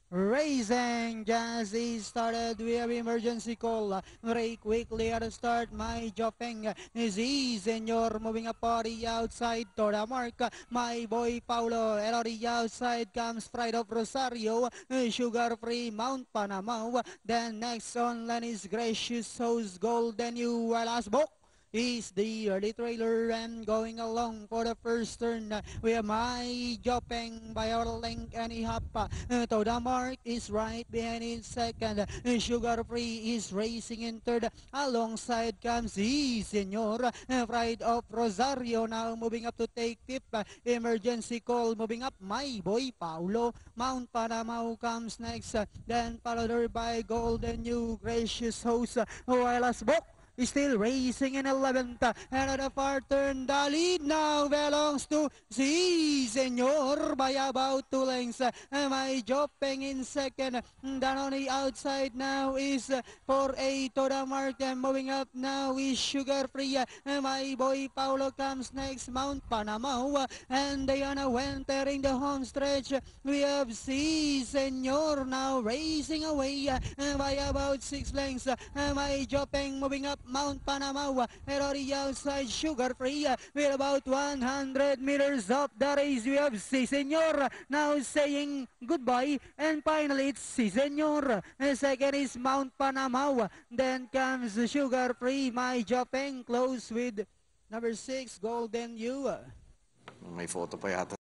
Racing just started. We have emergency call. Very quickly at the start. My Jopeng is Senor moving up on the outside to the mark. My boy Paulo. And on the outside comes Pride of Rosario. Sugar Free Mount Panama. Then next on line is Gracious House Golden You Last Book is the early trailer and going along for the first turn. We have My Jopeng by our link and Ihapa. To the mark is right behind in second. Sugar Free is racing in third. Alongside comes Senor. Pride of Rosario now moving up to take fifth. Emergency call moving up. My boy Paulo. Mount Panama comes next. Then followed by Golden New Gracious Host. While as book still racing in 11th. And at the far turn, the lead now belongs to Senor by about 2 lengths. My Jopeng in second. Down on the outside now is 4A to the mark. And moving up now is Sugar Free. My boy Paulo comes next. Mount Panama. And they are now entering the home stretch. We have Senor now racing away by about 6 lengths. My Jopeng moving up Mount Panama, pero the outside Sugar Free with about 100 meters of the race. We have Senor now saying goodbye, and finally it's Senor. Second is Mount Panama, then comes Sugar Free. My Jopeng close with number 6 Golden You. May photo pa yata.